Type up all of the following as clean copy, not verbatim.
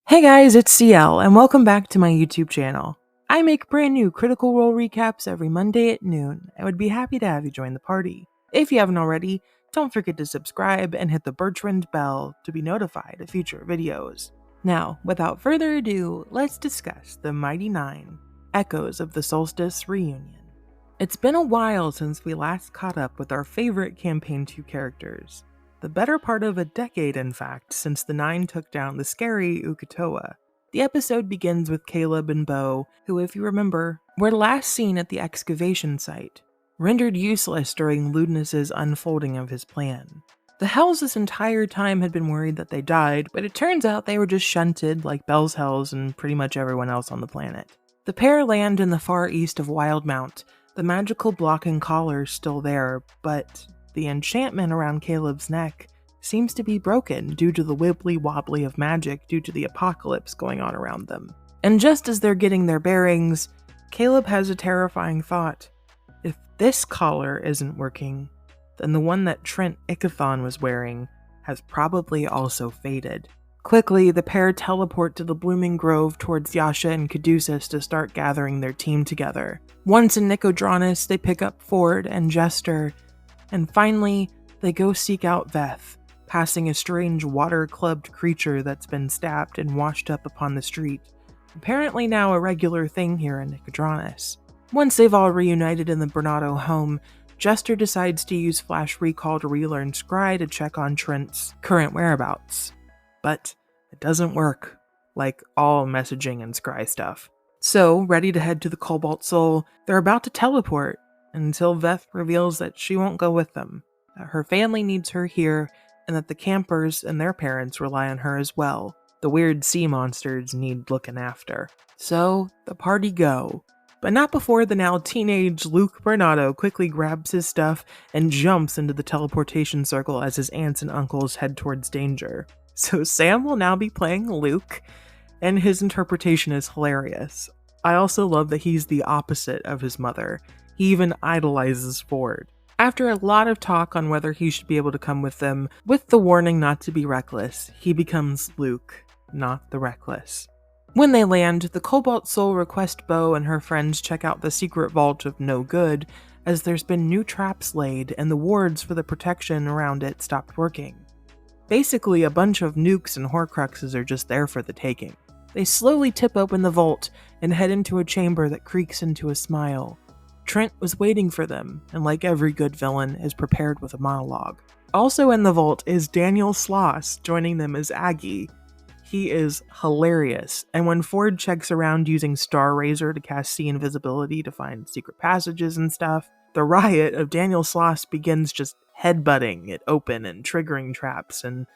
Hey guys, it's CL, and welcome back to my YouTube channel. I make brand new Critical Role recaps every Monday at noon, and would be happy to have you join the party. If you haven't already, don't forget to subscribe and hit the Bertrand bell to be notified of future videos. Now, without further ado, let's discuss the Mighty Nein, Echoes of the Solstice Reunion. It's been a while since we last caught up with our favorite Campaign 2 characters. The better part of a decade, in fact, since the Nein took down the scary Uk'otoa. The episode begins with Caleb and Beau, who, if you remember, were last seen at the excavation site, rendered useless during Ludinus's unfolding of his plan. The Hells this entire time had been worried that they died, but it turns out they were just shunted like Bel's Hells and pretty much everyone else on the planet. The pair land in the far east of Wildmount. The magical blocking collar's still there, but the enchantment around Caleb's neck seems to be broken due to the wibbly-wobbly of magic due to the apocalypse going on around them. And just as they're getting their bearings, Caleb has a terrifying thought. If this collar isn't working, then the one that Trent Ickathon was wearing has probably also faded. Quickly, the pair teleport to the Blooming Grove towards Yasha and Caduceus to start gathering their team together. Once in Nicodranus, they pick up Ford and Jester, and finally, they go seek out Veth, passing a strange water-clubbed creature that's been stabbed and washed up upon the street, apparently now a regular thing here in Nicodranus. Once they've all reunited in the Bernardo home, Jester decides to use Flash Recall to relearn Scry to check on Trent's current whereabouts. But it doesn't work, like all messaging and Scry stuff. So, ready to head to the Cobalt Soul, they're about to teleport, until Veth reveals that she won't go with them, that her family needs her here, and that the campers and their parents rely on her as well. The weird sea monsters need looking after. So, the party go. But not before the now teenage Luke Bernardo quickly grabs his stuff and jumps into the teleportation circle as his aunts and uncles head towards danger. So Sam will now be playing Luke, and his interpretation is hilarious. I also love that he's the opposite of his mother. He even idolizes Ford. After a lot of talk on whether he should be able to come with them, with the warning not to be reckless, he becomes Luke, not the reckless. When they land, the Cobalt Soul requests Beau and her friends check out the secret vault of No Good, as there's been new traps laid and the wards for the protection around it stopped working. Basically, a bunch of nukes and Horcruxes are just there for the taking. They slowly tip open the vault and head into a chamber that creaks into a smile. Trent was waiting for them, and like every good villain, is prepared with a monologue. Also in the vault is Daniel Sloss, joining them as Aggie. He is hilarious, and when Ford checks around using Star Razor to cast see invisibility to find secret passages and stuff, the riot of Daniel Sloss begins just headbutting it open and triggering traps, and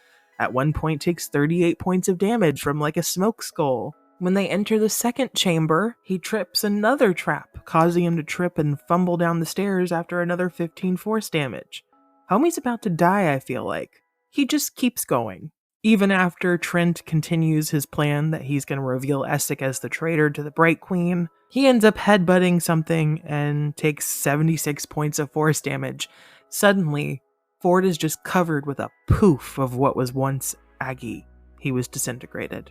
at one point takes 38 points of damage from like a smoke skull. When they enter the second chamber, he trips another trap, causing him to trip and fumble down the stairs after another 15 force damage. Homie's about to die, I feel like. He just keeps going. Even after Trent continues his plan that he's going to reveal Essek as the traitor to the Bright Queen, he ends up headbutting something and takes 76 points of force damage. Suddenly, Ford is just covered with a poof of what was once Aggie. He was disintegrated.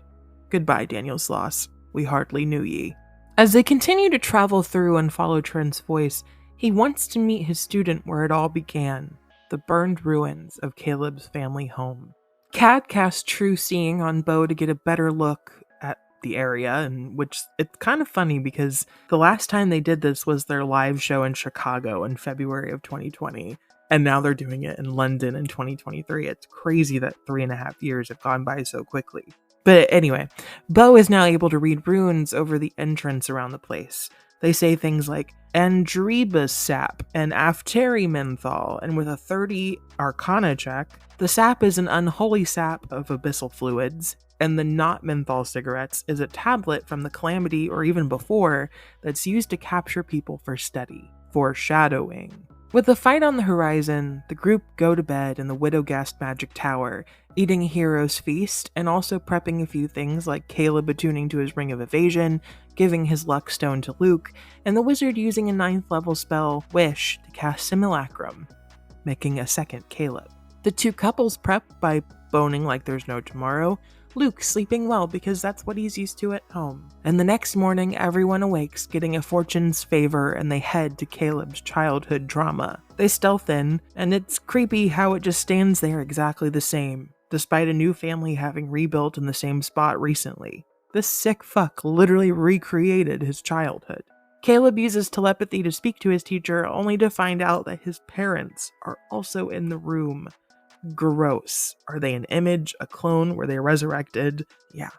Goodbye, Daniel Sloss. We hardly knew ye. As they continue to travel through and follow Trent's voice, he wants to meet his student where it all began, the burned ruins of Caleb's family home. Kat casts True Seeing on Beau to get a better look at the area, and which it's kind of funny because the last time they did this was their live show in Chicago in February of 2020, and now they're doing it in London in 2023. It's crazy that 3.5 years have gone by so quickly. But anyway, Beau is now able to read runes over the entrance around the place. They say things like Andrebus sap and Afteri menthol, and with a 30 Arcana check, the sap is an unholy sap of abyssal fluids, and the not menthol cigarettes is a tablet from the Calamity or even before that's used to capture people for study. Foreshadowing. With the fight on the horizon, the group go to bed in the Widowgast Magic Tower, eating a hero's feast, and also prepping a few things like Caleb attuning to his Ring of Evasion, giving his Luck Stone to Luke, and the wizard using a 9th level spell, Wish, to cast Simulacrum, making a second Caleb. The two couples prep by boning like there's no tomorrow, Luke sleeping well because that's what he's used to at home. And the next morning, everyone awakes, getting a fortune's favor, and they head to Caleb's childhood drama. They stealth in, and it's creepy how it just stands there exactly the same, despite a new family having rebuilt in the same spot recently. This sick fuck literally recreated his childhood. Caleb uses telepathy to speak to his teacher, only to find out that his parents are also in the room. Gross. Are they an image, a clone? Were they resurrected? Yeah,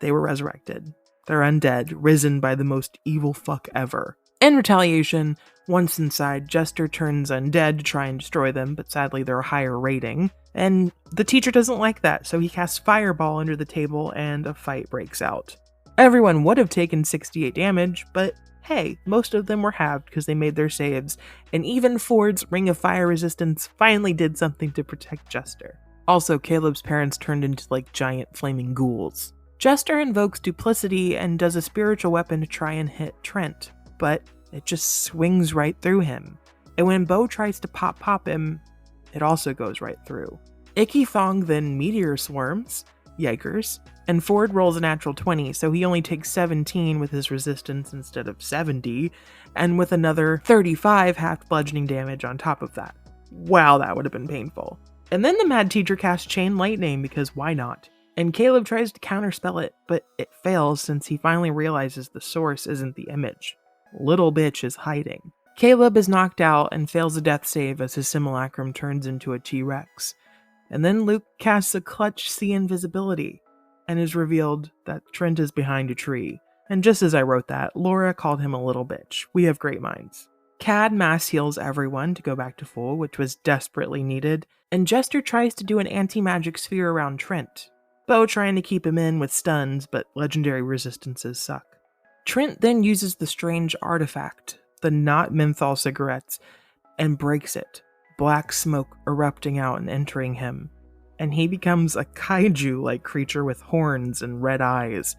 they were resurrected. They're undead, risen by the most evil fuck ever. In retaliation, once inside, Jester turns undead to try and destroy them, but sadly they're a higher rating. And the teacher doesn't like that, so he casts Fireball under the table and a fight breaks out. Everyone would have taken 68 damage, but hey, most of them were halved because they made their saves, and even Ford's Ring of Fire resistance finally did something to protect Jester. Also, Caleb's parents turned into like giant flaming ghouls. Jester invokes Duplicity and does a spiritual weapon to try and hit Trent, but it just swings right through him. And when Beau tries to pop him, it also goes right through. Icky Thong then meteor swarms, yikers, and Ford rolls a natural 20, so he only takes 17 with his resistance instead of 70, and with another 35 half bludgeoning damage on top of that. Wow, that would have been painful. And then the mad teacher casts Chain Lightning, because why not? And Caleb tries to counterspell it, but it fails since he finally realizes the source isn't the image. Little bitch is hiding. Caleb is knocked out and fails a death save as his simulacrum turns into a T-Rex. And then Luke casts a clutch See Invisibility, and is revealed that Trent is behind a tree. And just as I wrote that, Laura called him a little bitch. We have great minds. Cad mass heals everyone to go back to full, which was desperately needed, and Jester tries to do an anti-magic sphere around Trent. Beau trying to keep him in with stuns, but legendary resistances suck. Trent then uses the strange artifact, the not menthol cigarettes, and breaks it, black smoke erupting out and entering him. And he becomes a kaiju-like creature with horns and red eyes.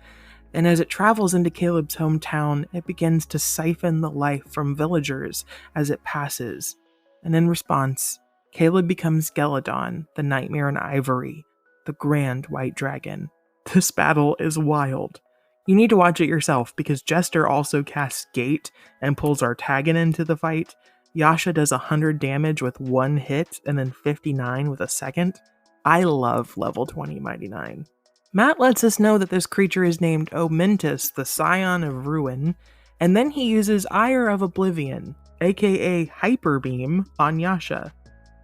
And as it travels into Caleb's hometown, it begins to siphon the life from villagers as it passes. And in response, Caleb becomes Geladon, the Nightmare in Ivory, the Grand White Dragon. This battle is wild. You need to watch it yourself, because Jester also casts Gate and pulls Artagan into the fight. Yasha does 100 damage with one hit, and then 59 with a second. I love level 20 Mighty Nein. Matt lets us know that this creature is named Omentus, the Scion of Ruin, and then he uses Ire of Oblivion, aka Hyper Beam, on Yasha.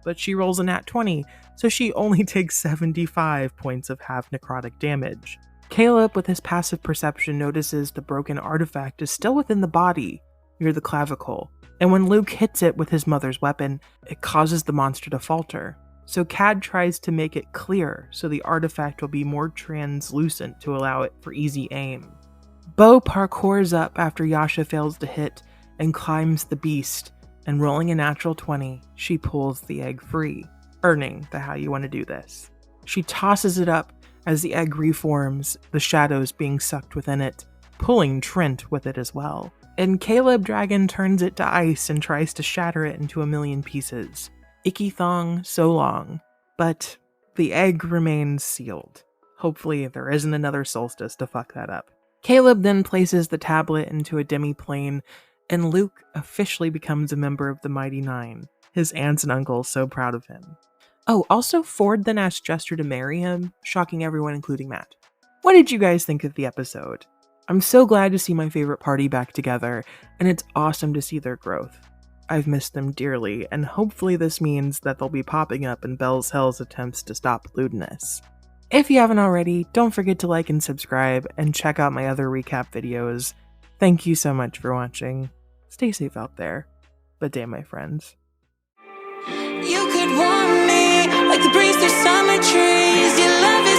But she rolls a nat 20, so she only takes 75 points of half necrotic damage. Caleb, with his passive perception, notices the broken artifact is still within the body, near the clavicle, and when Luke hits it with his mother's weapon, it causes the monster to falter. So Cad tries to make it clear so the artifact will be more translucent to allow it for easy aim. Beau parkours up after Yasha fails to hit and climbs the beast, and rolling a natural 20, she pulls the egg free, earning the how you want to do this. She tosses it up as the egg reforms, the shadows being sucked within it, pulling Trent with it as well. And Caleb Dragon turns it to ice and tries to shatter it into a million pieces. Icky Thong, so long. But the egg remains sealed. Hopefully there isn't another Solstice to fuck that up. Caleb then places the tablet into a demi-plane, and Luke officially becomes a member of the Mighty Nein. His aunts and uncles so proud of him. Oh, also Ford then asked Jester to marry him, shocking everyone including Matt. What did you guys think of the episode? I'm so glad to see my favorite party back together, and it's awesome to see their growth. I've missed them dearly, and hopefully this means that they'll be popping up in Bell's Hell's attempts to stop lewdness. If you haven't already, don't forget to like and subscribe, and check out my other recap videos. Thank you so much for watching. Stay safe out there. But damn, my friends. You could want me like the breeze through summer trees. You love it.